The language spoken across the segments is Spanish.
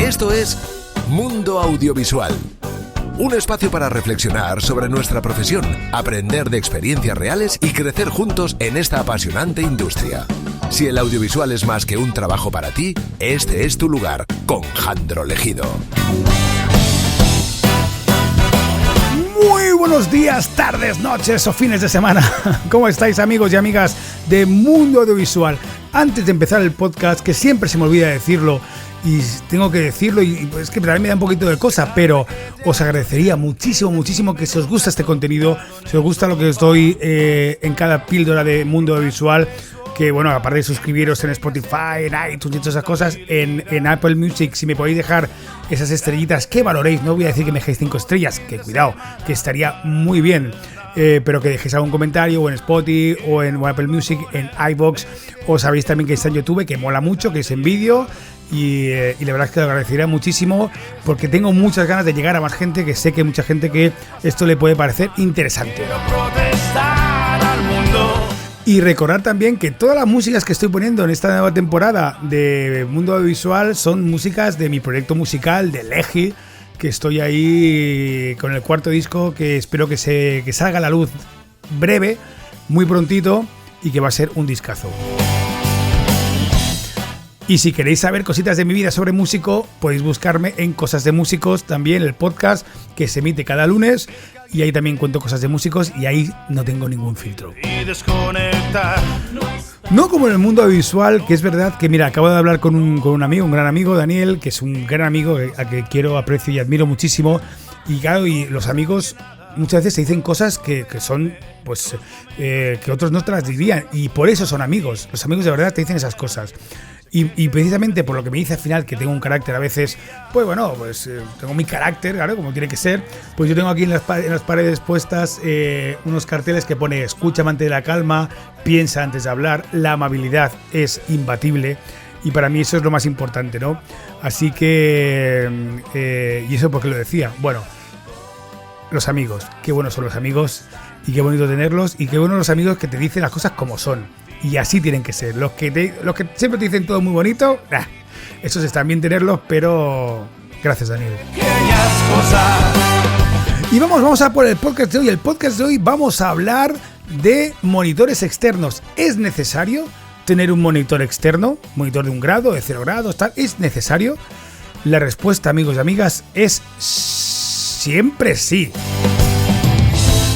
Esto es Mundo Audiovisual. Un espacio para reflexionar sobre nuestra profesión, aprender de experiencias reales y crecer juntos en esta apasionante industria. Si el audiovisual es más que un trabajo para ti, este es tu lugar, con Jandro Legido. Muy buenos días, tardes, noches o fines de semana. ¿Cómo estáis, amigos y amigas de Mundo Audiovisual? Antes de empezar el podcast, que siempre se me olvida decirlo, y tengo que decirlo, y es que para mí me da un poquito de cosa, pero os agradecería muchísimo que si os gusta este contenido, si os gusta lo que os doy en cada píldora de Mundo Audiovisual, que bueno, aparte de suscribiros en Spotify, en iTunes y todas esas cosas, en Apple Music, si me podéis dejar esas estrellitas, que valoréis, no voy a decir que me dejéis 5 estrellas, que cuidado, que estaría muy bien, pero que dejéis algún comentario o en Spotify o en Apple Music, en iVoox, o sabéis también que está en YouTube, que mola mucho, que es en vídeo. Y la verdad es que lo agradecería muchísimo porque tengo muchas ganas de llegar a más gente, que sé que hay mucha gente que esto le puede parecer interesante. Y recordar también que todas las músicas que estoy poniendo en esta nueva temporada de Mundo Audiovisual son músicas de mi proyecto musical, de Legi, que estoy ahí con el cuarto disco, que espero que salga a la luz breve, muy prontito, y que va a ser un discazo. Y si queréis saber cositas de mi vida sobre músico, podéis buscarme en Cosas de Músicos, también el podcast que se emite cada lunes, y ahí también cuento cosas de músicos y ahí no tengo ningún filtro. No como en el mundo audiovisual, que es verdad que, mira, acabo de hablar con un amigo, un gran amigo, Daniel, que es un gran amigo a que quiero, aprecio y admiro muchísimo. Y claro, y los amigos muchas veces se dicen cosas que son, pues, que otros no te las dirían, y por eso son amigos. Los amigos de verdad te dicen esas cosas. Y precisamente por lo que me dice al final, que tengo un carácter a veces, pues bueno, pues tengo mi carácter, claro, como tiene que ser, pues yo tengo aquí en las paredes puestas unos carteles que pone: escucha, mantén la calma, piensa antes de hablar, la amabilidad es imbatible, y para mí eso es lo más importante, ¿no? Así que, y eso porque lo decía, bueno, los amigos, qué buenos son los amigos, y qué bonito tenerlos, y qué buenos los amigos que te dicen las cosas como son. Y así tienen que ser. Los que siempre te dicen todo muy bonito, esos están bien tenerlos, pero gracias, Daniel. Y vamos a por el podcast de hoy. El podcast de hoy vamos a hablar de monitores externos. ¿Es necesario tener un monitor externo? ¿Monitor de 1 grado, de 0 grados, tal? ¿Es necesario? La respuesta, amigos y amigas, es siempre sí.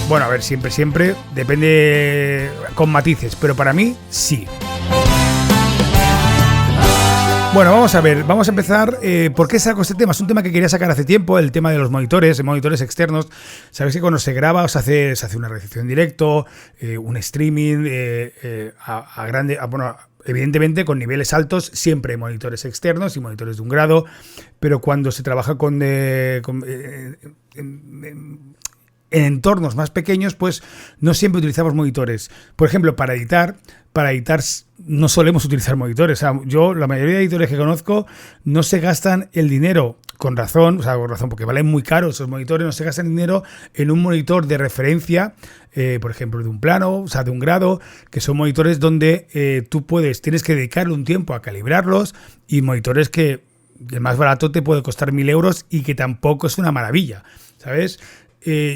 Bueno, a ver, siempre, depende, con matices, pero para mí, sí. Bueno, vamos a ver, vamos a empezar. ¿Por qué saco este tema? Es un tema que quería sacar hace tiempo, el tema de los monitores externos. Sabéis que cuando se graba se hace una recepción en directo, un streaming, bueno, evidentemente con niveles altos, siempre hay monitores externos y monitores de 1 grado, pero cuando se trabaja en entornos más pequeños, pues no siempre utilizamos monitores. Por ejemplo, para editar no solemos utilizar monitores. O sea, la mayoría de editores que conozco no se gastan el dinero, con razón, porque valen muy caros esos monitores, no se gastan dinero en un monitor de referencia, por ejemplo, de un plano, o sea, de 1 grado, que son monitores donde tienes que dedicarle un tiempo a calibrarlos, y monitores que el más barato te puede costar 1.000 euros y que tampoco es una maravilla, ¿sabes?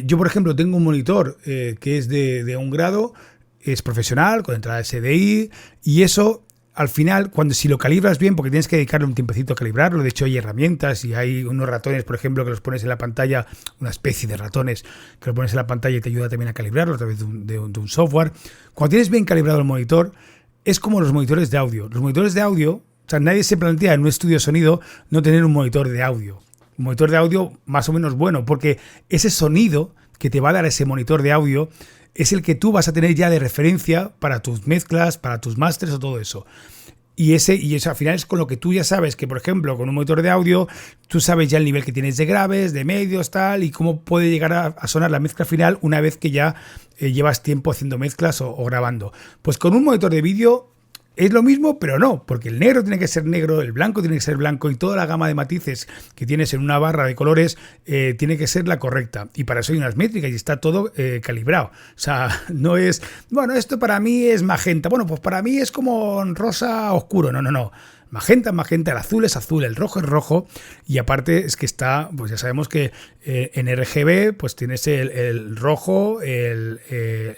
Yo, por ejemplo, tengo un monitor que es de 1 grado, es profesional, con entrada SDI, y eso, al final, si lo calibras bien, porque tienes que dedicarle un tiempecito a calibrarlo, de hecho hay herramientas y hay unos ratones, por ejemplo, que los pones en la pantalla, una especie de ratones, que los pones en la pantalla y te ayuda también a calibrarlo a través de un software. Cuando tienes bien calibrado el monitor, es como los monitores de audio. Los monitores de audio, o sea, nadie se plantea en un estudio de sonido no tener un monitor de audio. Un monitor de audio más o menos bueno, porque ese sonido que te va a dar ese monitor de audio es el que tú vas a tener ya de referencia para tus mezclas, para tus masters o todo eso. Y eso al final es con lo que tú ya sabes que, por ejemplo, con un monitor de audio, tú sabes ya el nivel que tienes de graves, de medios, tal, y cómo puede llegar a sonar la mezcla final una vez que ya llevas tiempo haciendo mezclas o grabando. Pues con un monitor de vídeo es lo mismo, pero no, porque el negro tiene que ser negro, el blanco tiene que ser blanco, y toda la gama de matices que tienes en una barra de colores tiene que ser la correcta. Y para eso hay unas métricas y está todo calibrado. O sea, no es, bueno, esto para mí es magenta, bueno, pues para mí es como rosa oscuro. No. magenta, el azul es azul, el rojo es rojo, y aparte es que está, pues ya sabemos que en RGB pues tienes el rojo, el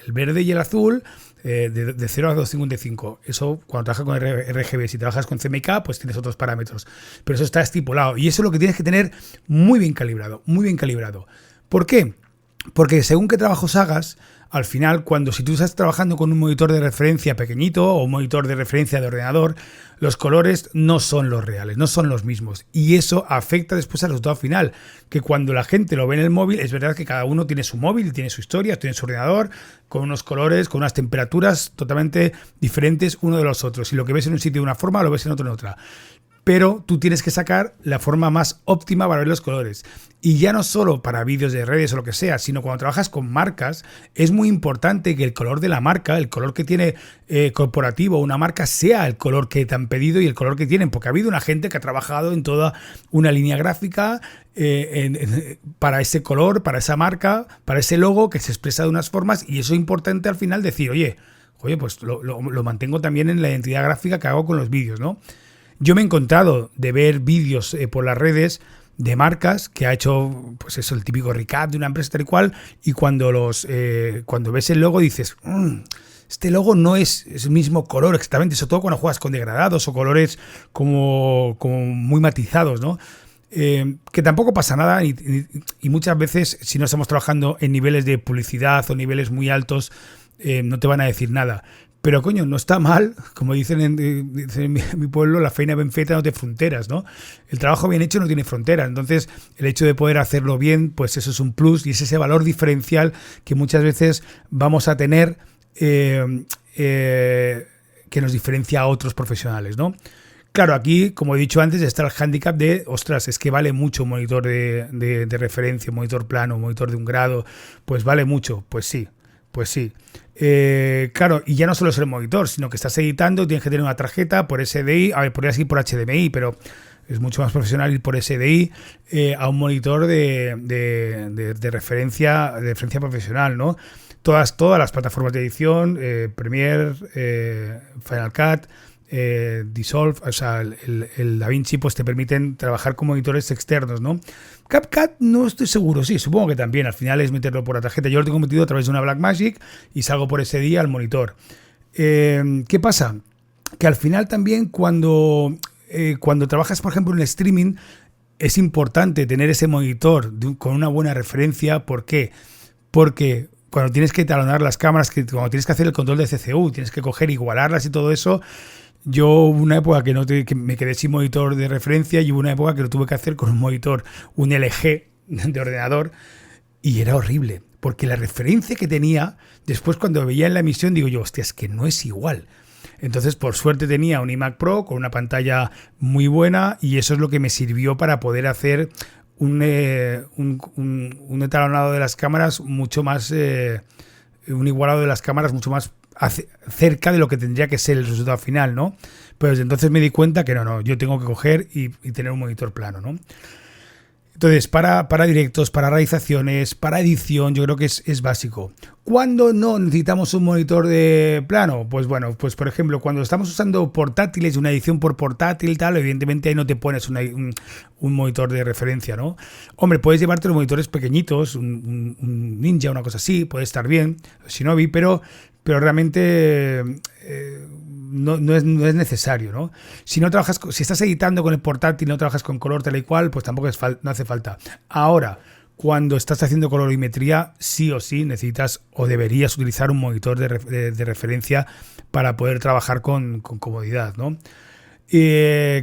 verde y el azul, de 0 a 255. Eso cuando trabajas con RGB. Si trabajas con CMYK, pues tienes otros parámetros. Pero eso está estipulado. Y eso es lo que tienes que tener muy bien calibrado. Muy bien calibrado. ¿Por qué? Porque según qué trabajos hagas, al final, si tú estás trabajando con un monitor de referencia pequeñito o un monitor de referencia de ordenador, los colores no son los reales, no son los mismos. Y eso afecta después al resultado final. Que cuando la gente lo ve en el móvil, es verdad que cada uno tiene su móvil, tiene su historia, tiene su ordenador, con unos colores, con unas temperaturas totalmente diferentes uno de los otros. Y lo que ves en un sitio de una forma, lo ves en otro en otra. Pero tú tienes que sacar la forma más óptima para ver los colores. Y ya no solo para vídeos de redes o lo que sea, sino cuando trabajas con marcas, es muy importante que el color de la marca, el color que tiene corporativo una marca, sea el color que te han pedido y el color que tienen. Porque ha habido una gente que ha trabajado en toda una línea gráfica para ese color, para esa marca, para ese logo que se expresa de unas formas. Y eso es importante al final decir, oye, pues lo mantengo también en la identidad gráfica que hago con los vídeos, ¿no? Yo me he encontrado de ver vídeos por las redes de marcas que ha hecho, pues eso, el típico recap de una empresa tal y cual, y cuando ves el logo dices, este logo no es el mismo color exactamente, sobre todo cuando juegas con degradados o colores como muy matizados, ¿no? Que tampoco pasa nada y muchas veces, si no estamos trabajando en niveles de publicidad o niveles muy altos, no te van a decir nada. Pero, coño, no está mal, como dicen en mi pueblo, la feina ben feta no tiene fronteras, ¿no? El trabajo bien hecho no tiene fronteras. Entonces, el hecho de poder hacerlo bien, pues eso es un plus y es ese valor diferencial que muchas veces vamos a tener que nos diferencia a otros profesionales, ¿no? Claro, aquí, como he dicho antes, está el hándicap de, ostras, es que vale mucho un monitor de referencia, un monitor plano, un monitor de un grado, pues vale mucho, pues sí. Pues sí. Claro, y ya no solo es el monitor, sino que estás editando, tienes que tener una tarjeta por SDI, a ver, podrías ir por HDMI, pero es mucho más profesional ir por SDI a un monitor de referencia profesional, ¿no? Todas las plataformas de edición, Premiere, Final Cut, Dissolve, o sea, el DaVinci, pues te permiten trabajar con monitores externos, ¿no? CapCut no estoy seguro, sí, supongo que también, al final es meterlo por la tarjeta. Yo lo tengo metido a través de una Blackmagic y salgo por ese día al monitor. ¿Qué pasa? Que al final también cuando trabajas, por ejemplo, en streaming, es importante tener ese monitor con una buena referencia. ¿Por qué? Porque cuando tienes que talonar las cámaras, cuando tienes que hacer el control de CCU, tienes que coger, igualarlas y todo eso. Yo hubo una época que me quedé sin monitor de referencia y hubo una época que lo tuve que hacer con un monitor, un LG de ordenador, y era horrible, porque la referencia que tenía, después cuando veía en la emisión, digo yo, hostia, es que no es igual. Entonces, por suerte tenía un iMac Pro con una pantalla muy buena y eso es lo que me sirvió para poder hacer un etalonado de las cámaras mucho más, un igualado de las cámaras mucho más cerca de lo que tendría que ser el resultado final, ¿no? Pero desde entonces me di cuenta que no, yo tengo que coger y tener un monitor plano, ¿no? Entonces, para directos, para realizaciones, para edición, yo creo que es básico. ¿Cuándo no necesitamos un monitor de plano? Pues bueno, pues por ejemplo, cuando estamos usando portátiles, una edición por portátil y tal, evidentemente ahí no te pones un monitor de referencia, ¿no? Hombre, puedes llevarte los monitores pequeñitos, un Ninja, una cosa así, puede estar bien, Shinobi, pero realmente no es necesario, ¿no? Si estás editando con el portátil, no trabajas con color tal y cual, pues tampoco no hace falta. Ahora, cuando estás haciendo colorimetría, sí o sí necesitas o deberías utilizar un monitor de referencia para poder trabajar con comodidad, ¿no?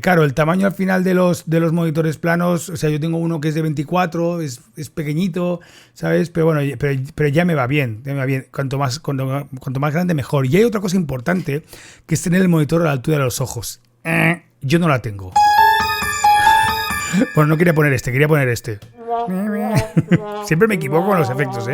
Claro, el tamaño al final de los monitores planos, o sea, yo tengo uno que es de 24, es pequeñito, ¿sabes? Pero bueno, pero ya me va bien, cuanto más grande mejor. Y hay otra cosa importante, que es tener el monitor a la altura de los ojos. Yo no la tengo. Bueno, no quería poner quería poner este. Siempre me equivoco con los efectos,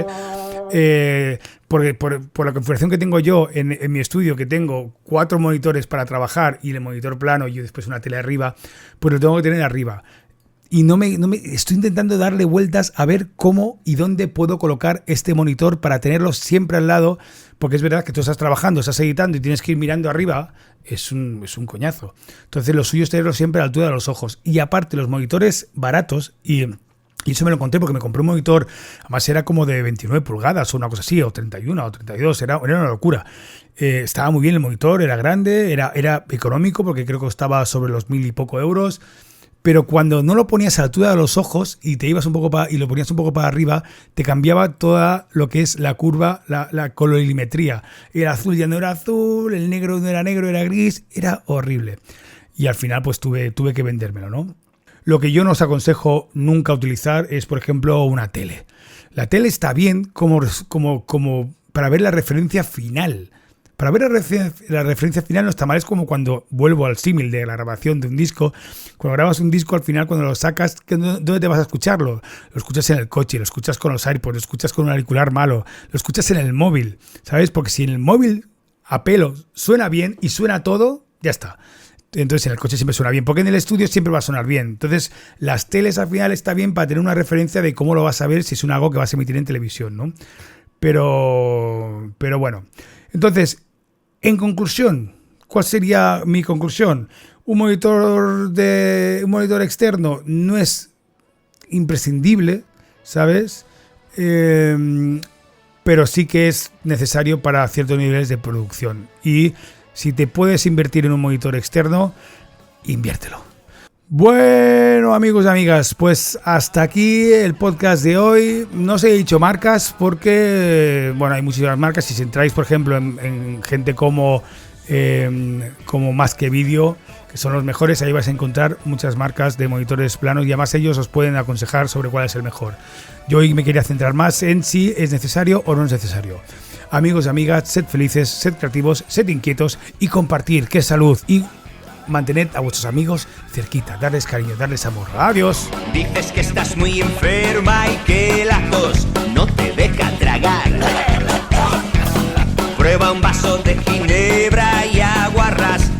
porque por la configuración que tengo yo en mi estudio, que tengo 4 monitores para trabajar y el monitor plano y después una tele arriba, pues lo tengo que tener arriba. Y no me estoy intentando darle vueltas a ver cómo y dónde puedo colocar este monitor para tenerlo siempre al lado, porque es verdad que tú estás trabajando, estás editando y tienes que ir mirando arriba es un coñazo. Entonces lo suyo es tenerlo siempre a la altura de los ojos. Y aparte los monitores baratos, y eso me lo encontré porque me compré un monitor, además era como de 29 pulgadas o una cosa así, o 31 o 32, era una locura. Estaba muy bien el monitor, era grande, era económico porque creo que costaba sobre los 1.000 y poco euros. Pero cuando no lo ponías a la altura de los ojos y te ibas un poco y lo ponías un poco para arriba, te cambiaba toda lo que es la curva, la colorimetría. El azul ya no era azul, el negro no era negro, era gris, era horrible. Y al final pues tuve que vendérmelo, ¿no? Lo que yo no os aconsejo nunca utilizar es, por ejemplo, una tele. La tele está bien como para ver la referencia final. Para ver la referencia final no está mal, es como cuando vuelvo al símil de la grabación de un disco. Cuando grabas un disco, al final cuando lo sacas, ¿dónde te vas a escucharlo? Lo escuchas en el coche, lo escuchas con los AirPods, lo escuchas con un auricular malo, lo escuchas en el móvil, ¿sabes? Porque si en el móvil a pelo suena bien y suena todo, ya está. Entonces en el coche siempre suena bien, porque en el estudio siempre va a sonar bien. Entonces las teles al final está bien para tener una referencia de cómo lo vas a ver si es un algo que vas a emitir en televisión, ¿no? Pero bueno. Entonces, en conclusión, ¿cuál sería mi conclusión? Un monitor externo no es imprescindible, ¿sabes? Pero sí que es necesario para ciertos niveles de producción. Y si te puedes invertir en un monitor externo, inviértelo. Bueno, amigos y amigas, pues hasta aquí el podcast de hoy. No os he dicho marcas porque, bueno, hay muchísimas marcas. Si entráis, por ejemplo, en gente como Más que Vídeo, que son los mejores, ahí vais a encontrar muchas marcas de monitores planos y además ellos os pueden aconsejar sobre cuál es el mejor. Yo hoy me quería centrar más en si es necesario o no es necesario. Amigos y amigas, sed felices, sed creativos, sed inquietos y compartir, que es salud, y mantened a vuestros amigos cerquita, darles cariño, darles amor. Adiós. Dices que estás muy enferma y que la tos no te deja tragar. Prueba un vaso de ginebra y agua ras